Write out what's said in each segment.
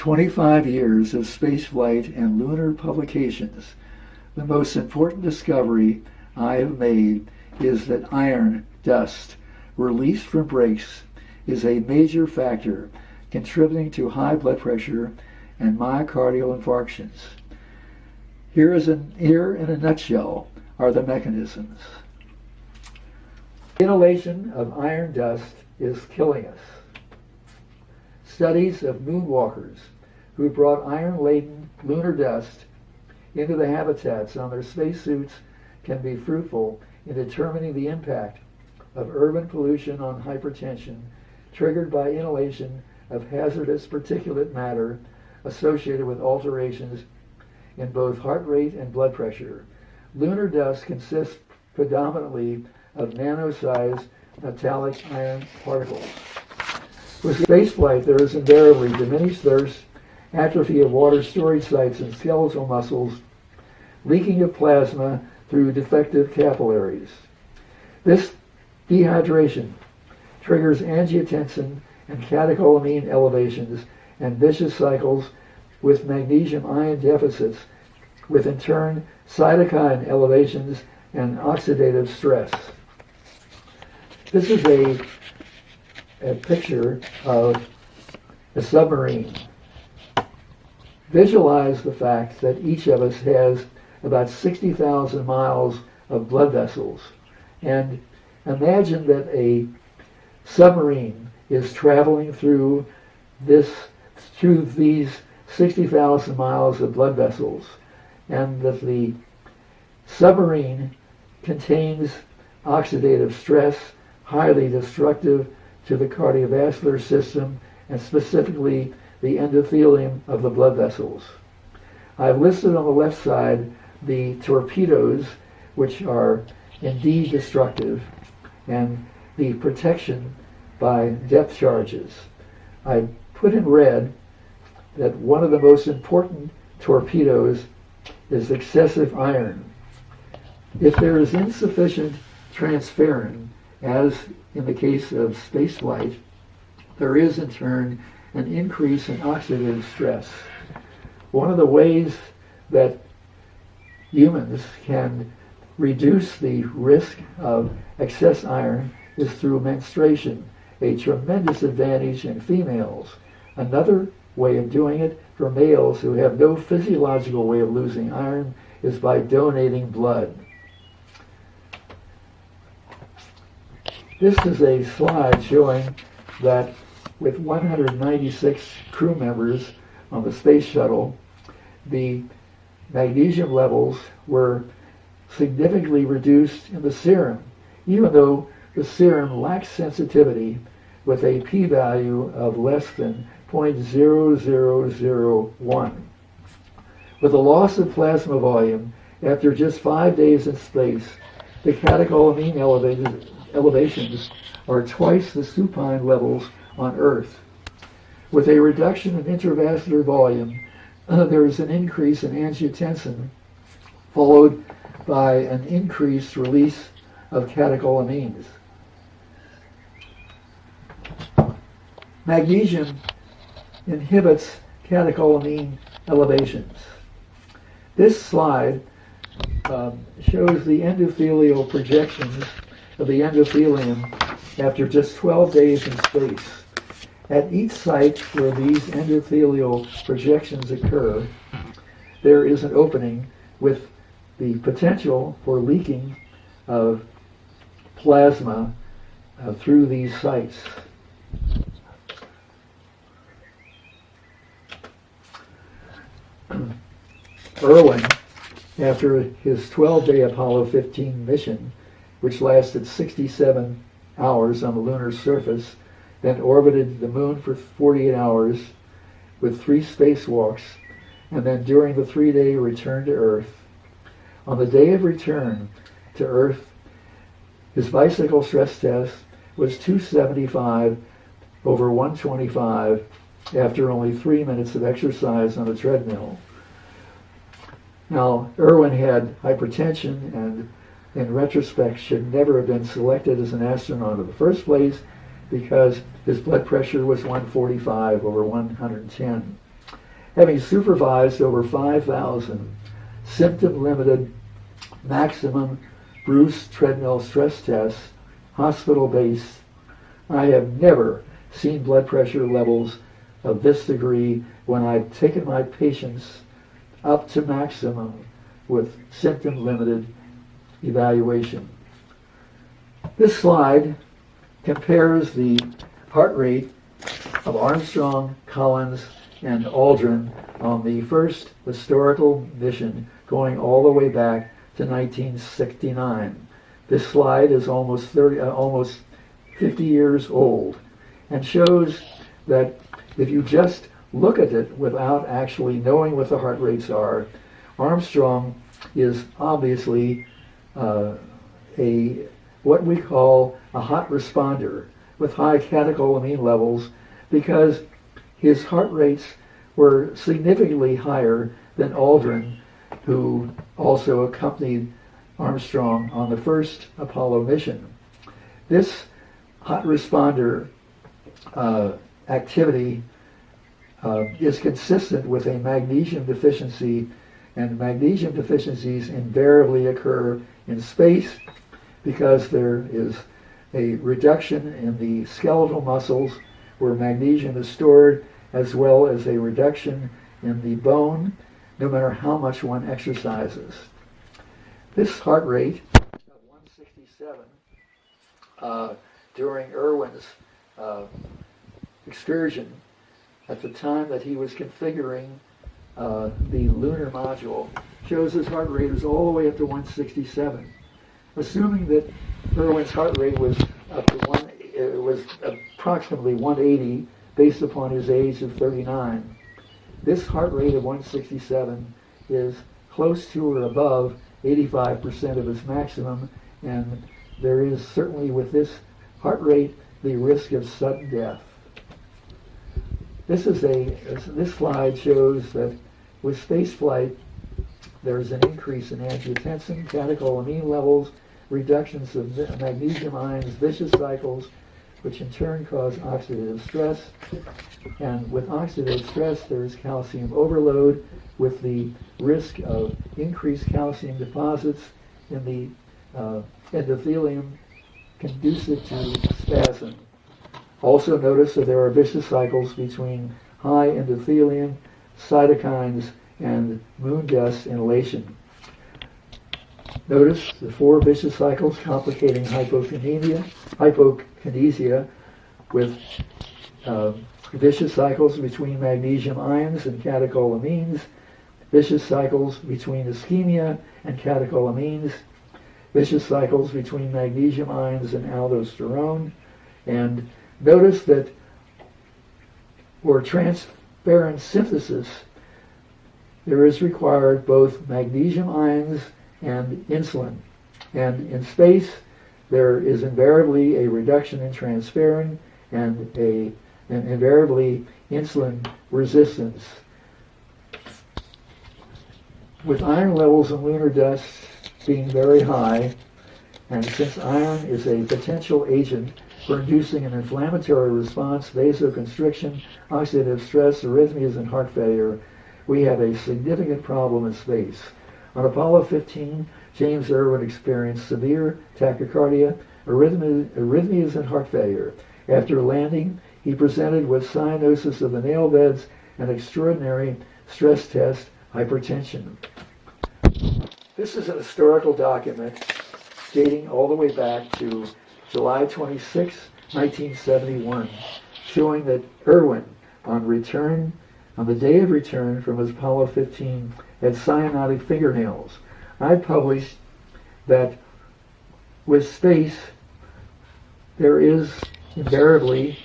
25 years of spaceflight and lunar publications, the most important discovery I have made is that iron dust released from brakes is a major factor contributing to high blood pressure and myocardial infarctions. Here in a nutshell are the mechanisms. Inhalation of iron dust is killing us. Studies of moonwalkers who brought iron-laden lunar dust into the habitats on their spacesuits can be fruitful in determining the impact of urban pollution on hypertension triggered by inhalation of hazardous particulate matter associated with alterations in both heart rate and blood pressure. Lunar dust consists predominantly of nano-sized metallic iron particles. With spaceflight, there is invariably diminished thirst, atrophy of water storage sites and skeletal muscles, leaking of plasma through defective capillaries. This dehydration triggers angiotensin and catecholamine elevations and vicious cycles with magnesium ion deficits, with in turn cytokine elevations and oxidative stress. This is a picture of a submarine. Visualize the fact that each of us has about 60,000 miles of blood vessels, and imagine that a submarine is traveling through these 60,000 miles of blood vessels, and that the submarine contains oxidative stress, highly destructive to the cardiovascular system, and specifically the endothelium of the blood vessels. I've listed on the left side the torpedoes, which are indeed destructive, and the protection by depth charges. I put in red that one of the most important torpedoes is excessive iron. If there is insufficient transferrin, as in the case of spaceflight, there is in turn an increase in oxidative stress. One of the ways that humans can reduce the risk of excess iron is through menstruation, a tremendous advantage in females. Another way of doing it for males who have no physiological way of losing iron is by donating blood. This is a slide showing that with 196 crew members on the space shuttle, the magnesium levels were significantly reduced in the serum, even though the serum lacks sensitivity with a p-value of less than 0.0001. With a loss of plasma volume after just 5 days in space, the catecholamine elevations are twice the supine levels on Earth. With a reduction in intravascular volume, there is an increase in angiotensin, followed by an increased release of catecholamines. Magnesium inhibits catecholamine elevations. This slide shows the endothelial projections of the endothelium after just 12 days in space. At each site where these endothelial projections occur, there is an opening with the potential for leaking of plasma through these sites. Irwin, after his 12-day Apollo 15 mission, which lasted 67 hours on the lunar surface, then orbited the moon for 48 hours with 3 spacewalks, and then during the 3-day return to Earth. On the day of return to Earth, his bicycle stress test was 275 over 125 after only 3 minutes of exercise on a treadmill. Now, Irwin had hypertension and in retrospect should never have been selected as an astronaut in the first place because his blood pressure was 145 over 110. Having supervised over 5,000 symptom-limited maximum Bruce treadmill stress tests, hospital-based, I have never seen blood pressure levels of this degree when I've taken my patients up to maximum with symptom-limited evaluation. This slide compares the heart rate of Armstrong, Collins, and Aldrin on the first historical mission going all the way back to 1969. This slide is almost 50 years old and shows that if you just look at it without actually knowing what the heart rates are, Armstrong is obviously what we call a hot responder with high catecholamine levels, because his heart rates were significantly higher than Aldrin, who also accompanied Armstrong on the first Apollo mission. This hot responder activity is consistent with a magnesium deficiency, and magnesium deficiencies invariably occur in space because there is a reduction in the skeletal muscles where magnesium is stored, as well as a reduction in the bone, no matter how much one exercises. This heart rate of 167 during Irwin's excursion, at the time that he was configuring the lunar module, shows his heart rate is all the way up to 167. Assuming that Irwin's heart rate was approximately 180 based upon his age of 39. This heart rate of 167 is close to or above 85% of his maximum, and there is certainly with this heart rate the risk of sudden death. This slide shows that with space flight there's an increase in angiotensin, catecholamine levels, reductions of magnesium ions, vicious cycles, which in turn cause oxidative stress. And with oxidative stress, there is calcium overload with the risk of increased calcium deposits in the endothelium conducive to spasm. Also notice that there are vicious cycles between high endothelium, cytokines, and moon dust inhalation. Notice the 4 vicious cycles complicating hypokinesia with vicious cycles between magnesium ions and catecholamines, vicious cycles between ischemia and catecholamines, vicious cycles between magnesium ions and aldosterone. And notice that for transferrin synthesis, there is required both magnesium ions and insulin. And in space, there is invariably a reduction in transferrin and invariably insulin resistance. With iron levels in lunar dust being very high, and since iron is a potential agent for inducing an inflammatory response, vasoconstriction, oxidative stress, arrhythmias, and heart failure, we have a significant problem in space. On Apollo 15, James Irwin experienced severe tachycardia, arrhythmias, and heart failure. After landing, he presented with cyanosis of the nail beds and extraordinary stress test hypertension. This is an historical document dating all the way back to July 26, 1971, showing that Irwin, on the day of return from his Apollo 15, had cyanotic fingernails. I published that with space there is invariably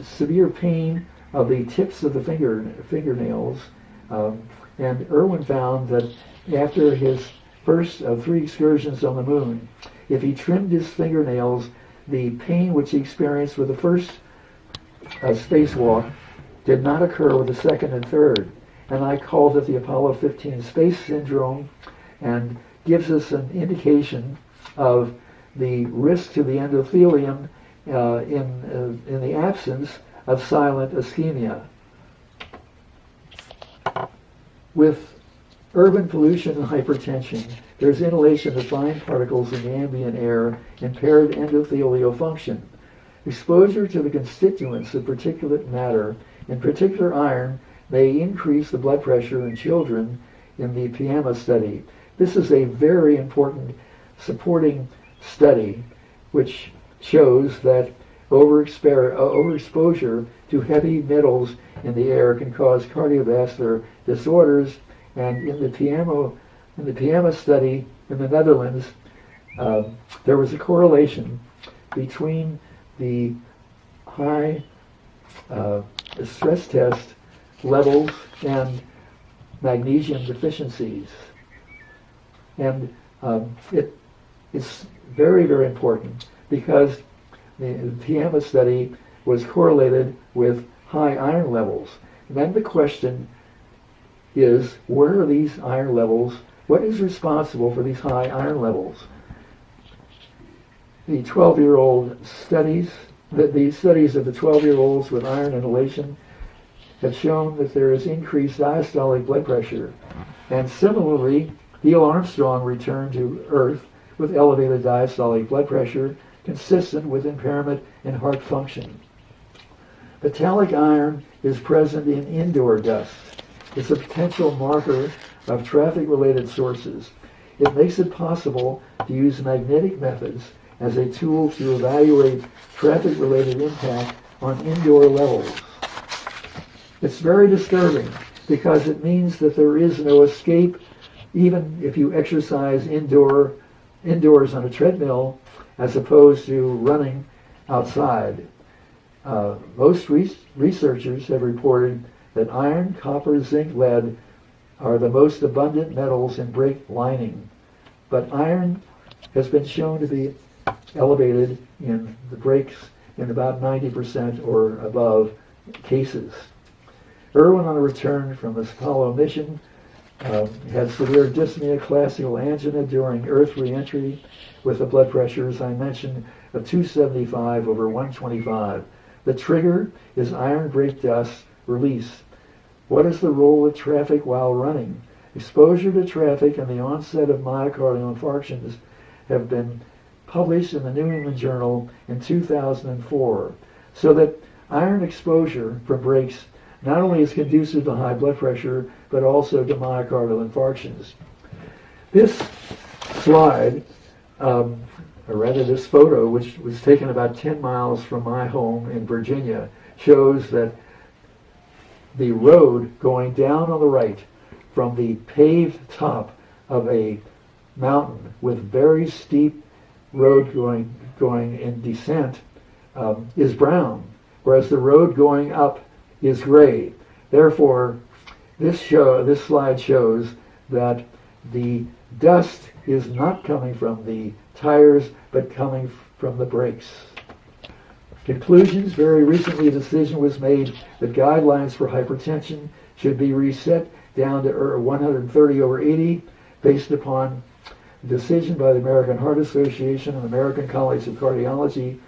severe pain of the tips of the fingernails, and Irwin found that after his first of 3 excursions on the moon, if he trimmed his fingernails, the pain which he experienced with the first spacewalk did not occur with the second and third. And I called it the Apollo 15 space syndrome, and gives us an indication of the risk to the endothelium in the absence of silent ischemia. With urban pollution and hypertension, there's inhalation of fine particles in the ambient air, impaired endothelial function. Exposure to the constituents of particulate matter, in particular iron, may increase the blood pressure in children in the PIAMA study. This is a very important supporting study which shows that overexposure to heavy metals in the air can cause cardiovascular disorders. And in the PIAMA study in the Netherlands, there was a correlation between the high stress test levels and magnesium deficiencies. And it's very, very important because the PIAMA study was correlated with high iron levels. And then the question is, where are these iron levels? What is responsible for these high iron levels? The 12-year-old studies, the studies of the 12-year-olds with iron inhalation have shown that there is increased diastolic blood pressure. And similarly, Neil Armstrong returned to Earth with elevated diastolic blood pressure, consistent with impairment in heart function. Metallic iron is present in indoor dust. It's a potential marker of traffic-related sources. It makes it possible to use magnetic methods as a tool to evaluate traffic-related impact on indoor levels. It's very disturbing because it means that there is no escape even if you exercise indoors on a treadmill as opposed to running outside. Most researchers have reported that iron, copper, zinc, lead are the most abundant metals in brake lining. But iron has been shown to be elevated in the brakes in about 90% or above cases. Irwin, on a return from his Apollo mission, had severe dyspnea, classical angina during Earth re-entry with the blood pressure, as I mentioned, of 275 over 125. The trigger is iron brake dust release. What is the role of traffic while running? Exposure to traffic and the onset of myocardial infarctions have been published in the New England Journal in 2004. So that iron exposure from brakes not only is conducive to high blood pressure, but also to myocardial infarctions. This slide, or rather this photo, which was taken about 10 miles from my home in Virginia, shows that the road going down on the right from the paved top of a mountain with very steep road going in descent is brown, whereas the road going up is gray. Therefore, this slide shows that the dust is not coming from the tires, but coming from the brakes. Conclusions: very recently a decision was made that guidelines for hypertension should be reset down to 130 over 80 based upon a decision by the American Heart Association and the American College of Cardiology.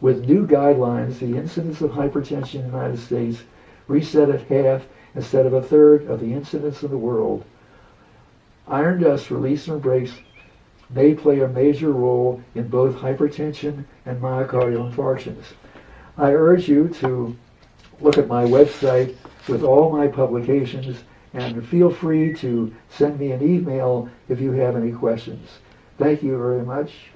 With new guidelines, the incidence of hypertension in the United States reset at half instead of a third of the incidence in the world. Iron dust released from brakes may play a major role in both hypertension and myocardial infarctions. I urge you to look at my website with all my publications, and feel free to send me an email if you have any questions. Thank you very much.